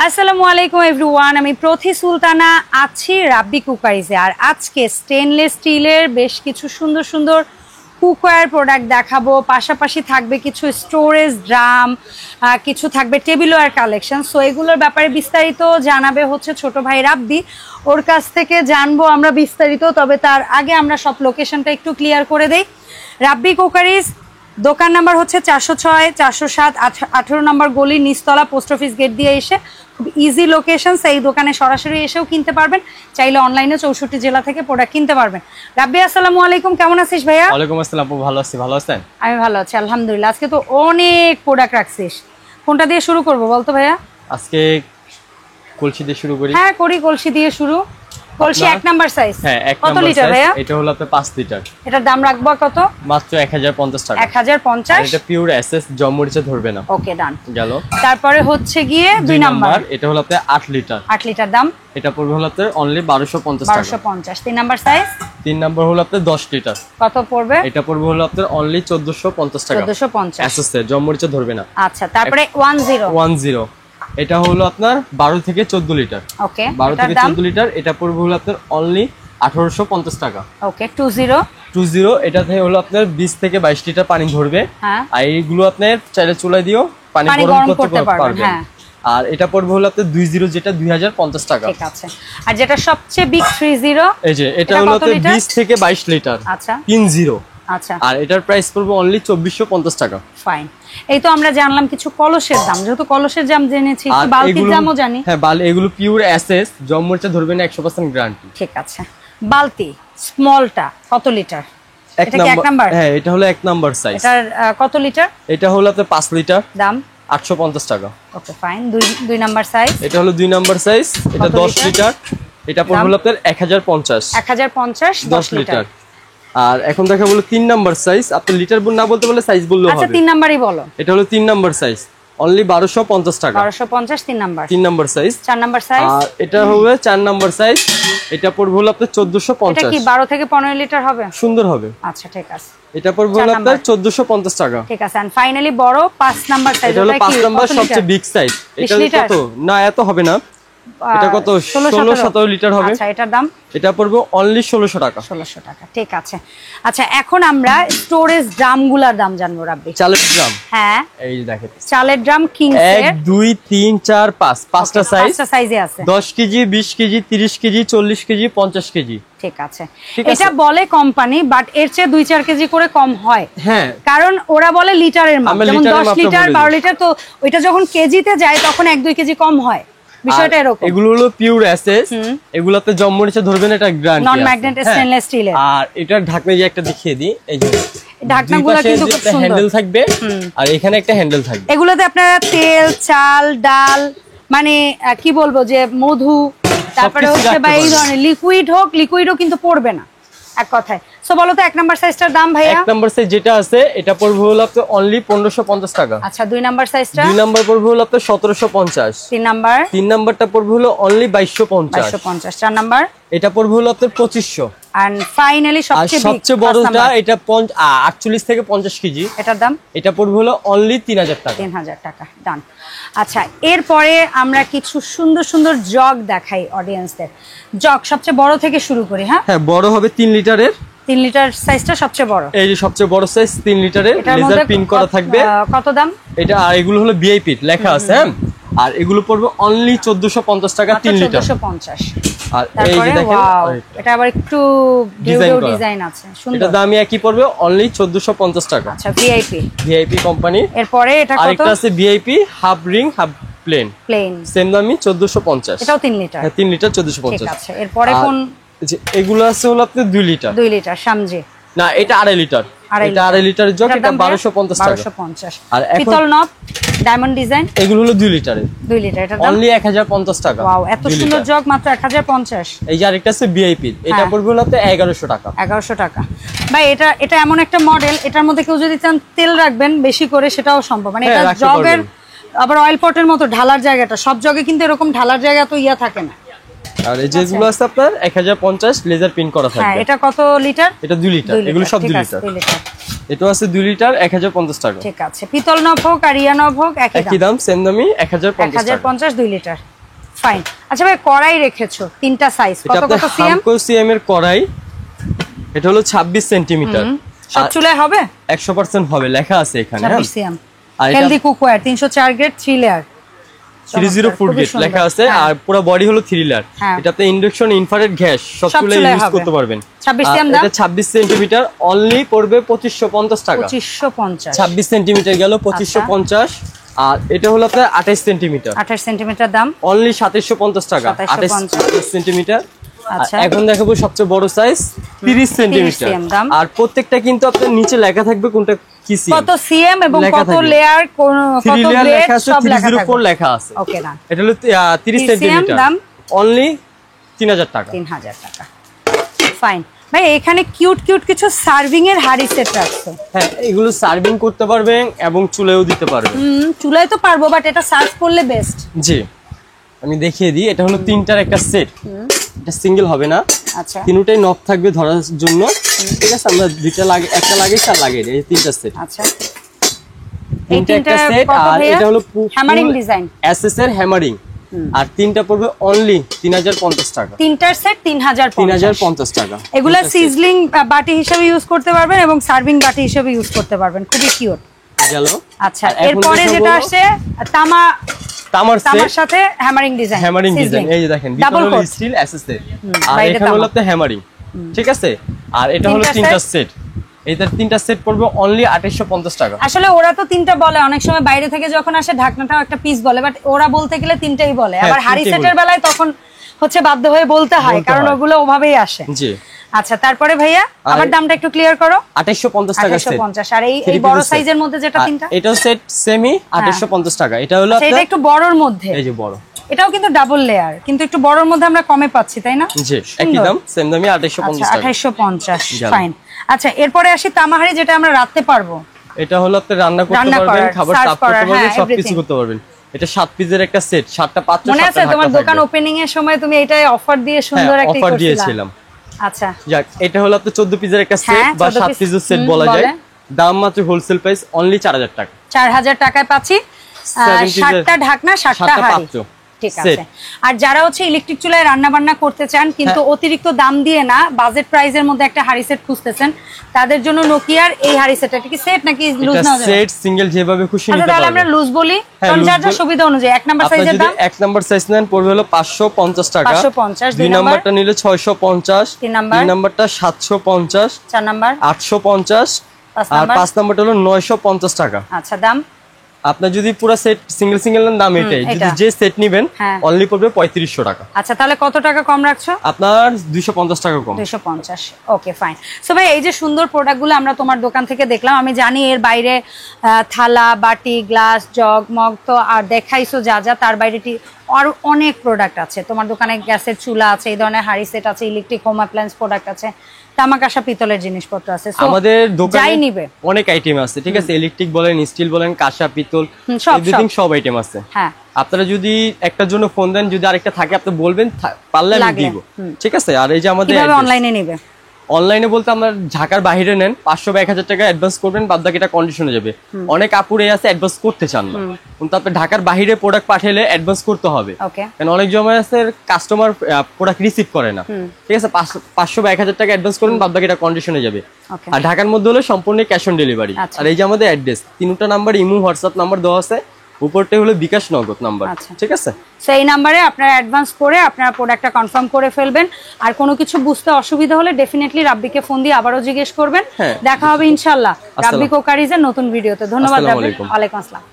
আসসালামু আলাইকুম এভরিওয়ান, আমি প্রথি সুলতানা আছি রাব্বি কুকারিজে। আর আজকে স্টেনলেস স্টিলের বেশ কিছু সুন্দর সুন্দর কুকওয়্যার প্রোডাক্ট দেখাবো। পাশাপাশি থাকবে কিছু স্টোরেজ ড্রাম, কিছু থাকবে টেবিলওয়্যার কালেকশন। সো এগুলোর ব্যাপারে বিস্তারিত জানাবে হচ্ছে ছোট ভাই রাব্বি, ওর কাছ থেকে জানবো আমরা বিস্তারিত। তবে তার আগে আমরা সব লোকেশনটা একটু ক্লিয়ার করে দেই। রাব্বি কুকারিজ দোকান নাম্বার হচ্ছে 406, 407, 18 নম্বর গলি, নিচতলা, পোস্ট অফিস গেট দিয়ে এসে খুব ইজি লোকেশন। এই দোকানে সরাসরি এসেও কিনতে পারবেন, চাইলে অনলাইনে 64 জেলা থেকে প্রোডাক্ট কিনতে পারবেন। রাব্বি আসসালামু আলাইকুম, কেমন আছিস ভাইয়া? ওয়ালাইকুম আসসালাম আপু, ভালো আছি। ভালো আছেন? আমি ভালো আছি আলহামদুলিল্লাহ। আজকে তো অনেক প্রোডাক্ট রাখছিস, কোনটা দিয়ে শুরু করব বলতো ভাইয়া? আজকে কলসি দিয়ে শুরু করি। হ্যাঁ করি, কলসি দিয়ে শুরু। কলসি 1 নাম্বার সাইজ। হ্যাঁ 1 কত নাম্বার লিটার সাইজ। ভাইয়া? এটা হলো আপনার 5 লিটার। এটার দাম রাখবো কত? মাত্র 1050 টাকা। 1050। এটা পিওর এসএস, জমমরিচে ধরবে না। ওকে ডান গেল। তারপরে হচ্ছে গিয়ে 2 নাম্বার। এটা হলো আপনার 8 লিটার। 8 লিটার দাম এটা পড়বে হলো আপনার অনলি 1250 টাকা। 1250। 3 নাম্বার সাইজ। 3 নাম্বার হলো আপনার 10 লিটার। কত পড়বে? এটা পড়বে হলো আপনার অনলি 1450 টাকা। 1450 এসএস এর জমমরিচে ধরবে না। আচ্ছা, তারপরে 10 এটা হলো আপনার 12 থেকে 14 লিটার। ওকে 12 থেকে 14 লিটার। এটা পড়বে হলো আপনার অনলি 1850 টাকা। ওকে 20 এটাতে হলো আপনার 20 থেকে 22 লিটার পানি ধরবে। হ্যাঁ। আর এইগুলো আপনার চাইলে চুলায় দিও পানি গরম করতে পারবেন। হ্যাঁ। আর এটা পড়বে হলো আপনার 20 যেটা 2050 টাকা। ঠিক আছে। আর যেটা সবচেয়ে বিগ 30, এই যে এটা হলো আপনার 20 থেকে 22 লিটার। আচ্ছা 30। আচ্ছা। আর এটার প্রাইস পড়বে অনলি 2450 টাকা। ফাইন। এই তো আমরা জানলাম কিছু কলসের দাম, যেহেতু কলসের দাম জেনেছি, বালতির দামও জানি। হ্যাঁ এগুলো পিওর এসএস, জমমরিচে ধরবে না, 100% গ্যারান্টি। ঠিক আছে। বালতি স্মলটা কত লিটার? এটা কি 1 নাম্বার? হ্যাঁ এটা হলো 1 নাম্বার সাইজ। এটার কত লিটার? এটা হলো আপনার 5 লিটার। দাম 850 টাকা। Okay fine. 2 number size. এটা হলো 2 নাম্বার সাইজ। এটা 10 লিটার। এটা পড়বে হলো আপনার 1050। 1050 10 লিটার। আর এখন দেখা বলো 3 নাম্বার সাইজ। আপনি লিটার না বলতে বলে সাইজ বললেও হবে। আচ্ছা 3 নাম্বারই বলো। এটা হলো 3 নাম্বার সাইজ, অনলি 1250 টাকা। 1250 3 number. 3 number size. 4 number size. আর এটা হবে 4 নাম্বার সাইজ। এটা পড়বে হলো আপনার 1450। এটা কি 12 থেকে 15 লিটার হবে? সুন্দর হবে। আচ্ছা ঠিক আছে। এটা পড়বে হলো আপনার 1450 টাকা। ঠিক আছে। এন্ড ফাইনালি বড় 5 নাম্বার সাইজ। এটা হলো 5 নাম্বার সবচেয়ে বিগ সাইজ। এটা কত? না এত হবে না। এটা কত? 16-17 লিটার হবে। আচ্ছা এটার দাম? এটা পড়বে অনলি 1600 টাকা। 1600 টাকা। ঠিক আছে। আচ্ছা এখন আমরা স্টোরেজ ড্রামগুলোর দাম জানবো রাব্বি। চালের ড্রাম। হ্যাঁ এই দেখেন চালের ড্রাম কিংস এর 1 2 3 4 5 পাঁচটা সাইজ। 5টা সাইজে আছে। 10 KG, 20 KG, 30 KG, 40 KG, 50 KG. ঠিক আছে। এটা বলে কোম্পানি, বাট এর চেয়ে 2-4 কেজি করে কম হয়। হ্যাঁ কারণ ওরা বলে লিটারের মাপ, যেমন 10 লিটার 12 লিটার, তো ওইটা যখন কেজিতে যায় তখন 1-2 কেজি কম হয়। বিষয়টা এরকম। এগুলো হলো পিওর এসএস, এগুলোতে জমমরিচে ধরবে না, এটা গ্যারান্টি। নন ম্যাগনেট স্টেনলেস স্টিলের। আর এটার ঢাকনা যে একটা দেখিয়ে দিই, এই যে ঢাকনাগুলো কিন্তু খুব সুন্দর। হ্যান্ডেল থাকবে আর এখানে একটা হ্যান্ডেল থাকবে। এগুলোতে আপনারা তেল, চাল, ডাল, মানে কি বলবো যে মধু, তারপরে হচ্ছে বা এই ধরনের লিকুইড হোক, লিকুইডও কিন্তু পড়বে না এক কথায়। সো বলো তো 1 নাম্বার সাইজটার দাম ভাইয়া? 1 নাম্বার সাইজ যেটা আছে এটা পড়বে হলো আপনার অনলি 1550 টাকা। আচ্ছা 2 নাম্বার সাইজটা? 2 নাম্বার পড়বে হলো আপনার 1750। 3 নাম্বার? 3 নাম্বারটা পড়বে হলো অনলি 2250। 2250। 4 নাম্বার? এটা পড়বে হলো আপনার 2500। এন্ড ফাইনালি সবচেয়ে বড়টা এটা 48 থেকে 50 কেজি। এটার দাম? এটা পড়বে হলো অনলি 3000 টাকা। 3000 টাকা। ডান। আচ্ছা এরপরে আমরা কিছু সুন্দর সুন্দর জগ দেখাই অডিয়েন্সদের। জগ সবচেয়ে বড় থেকে শুরু করি। হ্যাঁ বড় হবে 3 লিটারের। 3 লিটার সাইজটা সবচেয়ে বড়। এই যে সবচেয়ে বড় সাইজ 3 লিটারের, লেজার পিন করা থাকবে। কত দাম এটা? আর এগুলো হলো ভিআইপি লেখা আছে। হ্যাঁ আর এগুলো পড়বে অনলি 1450 টাকা 3 লিটার। 1450। আর এই যে দেখেন এটা আবার একটু ডিজাইন আছে, সুন্দর। এটা দামই একই পড়বে, অনলি 1450 টাকা। আচ্ছা ভিআইপি কোম্পানি। এরপরে এটা কত? আরেকটা আছে VIP half ring half plain. Same দামই 1450। এটাও 3 লিটার। হ্যাঁ 3 লিটার 1450। ঠিক আছে। এরপরে কোন? যে এগুলো আছে হলো আপনি 2 লিটার। 2 লিটার সামজে না, এটা 2.5 লিটার। এটা 2.5 লিটারের জগ, এটা 1250 টাকা। 1250। আর পিতল নব ডায়মন্ড ডিজাইন এগুলো হলো 2 লিটারের। 2 লিটার। এটা দাম অনলি 1050 টাকা। ওয়াও এত সুন্দর জগ মাত্র 1050। এই যে আরেকটা আছে ভিআইপি, এটা পড়বে হলো আপনার 1100 টাকা। 1100 টাকা। ভাই এটা এমন একটা মডেল, এটার মধ্যে কেউ যদি চান তেল রাখবেন বেশি করে সেটাও সম্ভব। মানে এটা জগের আবার অয়েল পটের মতো ঢালার জায়গাটা, সব জগে কিন্তু এরকম ঢালার জায়গা তো থাকে না। আর এই যেগুলো আছে আপনার 1050 লেজার পিন করা থাকবে। হ্যাঁ এটা কত লিটার? এটা 2 লিটার। এগুলো সব 2 লিটার। এটা আছে 2 লিটার 1050 টাকা। ঠিক আছে, পিতল নব হোক আর ইয়া নব হোক একই দাম, সেম দামই 1050 2 লিটার। ফাইন। আচ্ছা ভাই, কড়াই রেখেছো তিনটা সাইজ, কত কত সিএম? হামকো সিএম এর কড়াই, এটা হলো 26 সেন্টিমিটার। সব চুলায় হবে? 100% হবে, লেখা আছে এখানে। 26 CM healthy cookware 304 grade 3 layer 30 food grade লেখা আছে। আর পুরো বডি হলো 3 লেয়ার। এটাতে ইন্ডাকশন, ইনফ্রারেড, গ্যাস সব চুলায় ইউজ করতে পারবেন। 26 সিএম দাম। এটা 26 সেন্টিমিটার, অনলি পড়বে 2550 টাকা। 2550। 26 সেন্টিমিটার গেল 2550। আর এটা হলো আপনার 28 সেন্টিমিটার। 28 সেন্টিমিটার দাম অনলি 2750 টাকা। 28 সেন্টিমিটার। আচ্ছা, এখন দেখাবো সবচেয়ে বড় সাইজ 30 সেন্টিমিটার। আর প্রত্যেকটা কিন্তু আপনার নিচে লেখা থাকবে কোনটা কি সিএম, কত সিএম এবং কত লেয়ার, কত গ্রেড সব লেখা থাকবে। 304 লেখা আছে। ওকে না, এটা হলো 30 সেন্টিমিটার, দাম অনলি 3000 টাকা। 3000 টাকা। ফাইন ভাই, এখানে কিউট কিউট কিছু সার্ভিং এর হাড়ি সেট রাখছো। হ্যাঁ, এগুলো সার্ভিং করতে পারবেন এবং চুলায়ও দিতে পারবেন। চুলায় তো পারবো, বাট এটা সার্ভ করলে বেস্ট। জি, আমি দেখিয়ে দিই। এটা হলো তিনটার একটা সেট, এটা সিঙ্গেল হবে না। আচ্ছা, তিনটাই নব থাকবে ধরার জন্য। ঠিক আছে, আমরা দুইটা লাগে, একটা লাগে, চার লাগে, এই তিনটা সেট। আচ্ছা, তিনটা একটা সেট। আর এটা হলো হ্যামারিং ডিজাইন, এসএস এর হ্যামারিং। আর তিনটা পড়বে অনলি 3050 টাকা। তিনটার সেট 3050 টাকা। এগুলা সিজলিং বাটি হিসেবে ইউজ করতে পারবেন এবং সার্ভিং বাটি হিসেবে ইউজ করতে পারবেন। খুবই কিউট গেল। আচ্ছা, এরপরে যেটা আসছে তামার সাথে হ্যামারিং ডিজাইন। হ্যামারিং ডিজাইন, এই যে দেখেন, ভিতরে হলো স্টিল এসএস এর, আর এখানে হলো আপনার হ্যামারিং। ঠিক আছে, আর এটা হলো তিনটা সেট। এইটার তিনটা সেট পড়বে অনলি 2850 টাকা। আসলে ওরা তো তিনটা বলে, অনেক সময় বাইরে থেকে যখন আসে ঢাকনাটাও একটা পিস বলে, বাট ওরা বলতে গেলে তিনটাই বলে। আবার হাড়ি সেটের বেলায় তখন হচ্ছে বাধ্য হয়ে বলতে হয়, কারণ ওগুলো ওভাবেই আসে। জি। আচ্ছা, তারপরে ভাইয়া আবার দামটা একটু ক্লিয়ার করো। 2850 টাকা সেট। 2850। আর এই বড় সাইজের মধ্যে যেটা তিনটা, এটাও সেট সেমি 2850 টাকা। এটা হলো এটা একটু বড়র মধ্যে, এই যে বড়, এটাও কিন্তু ডাবল লেয়ার, কিন্তু একটু বড়র মধ্যে আমরা কমে পাচ্ছি, তাই না? জি, একই দাম, সেম দামই 2850 টাকা। 2850। ফাইন। আচ্ছা, এরপরে আসি তামাহারি, যেটা আমরা রাখতে পারবো। এটা হলো আপনি রান্না করতে পারবেন, খাবার সার্ভ করতে পারবেন, সবকিছু করতে পারবেন। এটা 7 পিসের একটা সেট, 7টা পাত্র। মনে আছে তোমার দোকান ওপেনিং এর সময় তুমি এটাই অফার দিয়ে সুন্দর একটা অফার দিয়েছিলাম। আচ্ছা, যাক, এটা হলো আপনার 14 পিসের একটা সেট বা 7 পিসের সেট বলা যায়। দাম মাত্র হোলসেল প্রাইস অনলি 4000 টাকা। 4000 টাকায় পাচ্ছি 7টা ঢাকনা, 7টা হাঁড়ি। ঠিক আছে। আর যারা হচ্ছে ইলেকট্রিক চুলায় রান্না বান্না করতে চান কিন্তু অতিরিক্ত দাম দিয়ে না, বাজেট প্রাইসের মধ্যে একটা হাঁড়ি সেট খুঁজতেছেন, তাদের জন্য নোকিয়ার এই হাঁড়ি সেট। এটা কি সেট নাকি লুজ নাও যাবে? সেট, সিঙ্গেল যেভাবে খুশি নিতে পারবেন। তাহলে আমরা লুজ বলি, কারণ যার যার সুবিধা অনুযায়ী। 1 নাম্বার সাইজের দাম, 1 নাম্বার সাইজ নেন পড়বে হলো 550 টাকা। 550। 2 নাম্বারটা নিলে 650। 3 নাম্বার, 3 নাম্বারটা 750। 4 নাম্বার 850। আর 5 নাম্বারটা হলো 950 টাকা। আচ্ছা, দাম আপনার যদি পুরো সেট সিঙ্গেল সিঙ্গেল দাম এটাই, যদি যে সেট নেবেন অনলি পড়বে 3500 টাকা। আচ্ছা, তাহলে কত টাকা কম রাখছো? আপনার 250 টাকা কম। 250। ওকে, ফাইন। সো ভাই, এই যে সুন্দর প্রোডাক্টগুলো আমরা তোমার দোকান থেকে দেখলাম, আমি জানি এর বাইরে থালা, বাটি, গ্লাস, জগ, মগ তো আর দেখাইছো যা যা, তার বাইরে আর অনেক প্রোডাক্ট আছে তোমার দোকানে। গ্যাসের চুলা আছে, এই ধরনের হাঁড়ি সেট আছে, ইলেকট্রিক হোম অ্যাপ্লায়েন্স প্রোডাক্ট আছে, তামাকাশা পিতলের জিনিসপত্র আছে। আমাদের দোকানে অনেক আইটেম আছে। ঠিক আছে, ইলেকট্রিক বলেন, স্টিল বলেন, কাঁসা, পিতল, এভরিথিং সব আইটেম আছে। হ্যাঁ, আপনারা যদি একটার জন্য ফোন দেন, যদি আরেকটা থাকে আপনি বলবেন, পারলে আমি দিব। ঠিক আছে। আর এই যে আমাদের অনলাইনে নেবে, অনলাইনে বলতে আমরা ঢাকার বাইরে নেন 500 বা 1000 টাকা অ্যাডভান্স করবেন, বাদ বাকিটা কন্ডিশনে যাবে। অনেক আপুরে আছে অ্যাডভান্স করতে চান না, কিন্তু আপনি ঢাকার বাইরে প্রোডাক্ট পাঠালে অ্যাডভান্স করতে হবে। কারণ অনেক সময় আছে কাস্টমার প্রোডাক্ট রিসিভ করে না। ঠিক আছে, 500 বা 1000 টাকা অ্যাডভান্স করবেন, বাদ বাকিটা কন্ডিশনে যাবে। আর ঢাকার মধ্যে হলে সম্পূর্ণ ক্যাশ অন ডেলিভারি। আর এই যে আমাদের অ্যাড্রেস, 3টা নাম্বার ইমো, হোয়াটসঅ্যাপ নাম্বার দেওয়া আছে, উপরটা হলো বিকাশ নগদ নাম্বার। ঠিক আছে, সেই নাম্বারে আপনারা অ্যাডভান্স করে আপনারা প্রোডাক্টটা কনফার্ম করে ফেলবেন। আর কোনো কিছু বুঝতে অসুবিধা হলে ডেফিনেটলি রাব্বিকে ফোন দিয়ে আবারও জিজ্ঞেস করবেন। দেখা হবে ইনশাআল্লাহ রাব্বি কুকারিজের নতুন ভিডিওতে। ধন্যবাদ রাব্বি। ওয়ালাইকুম আসসালাম।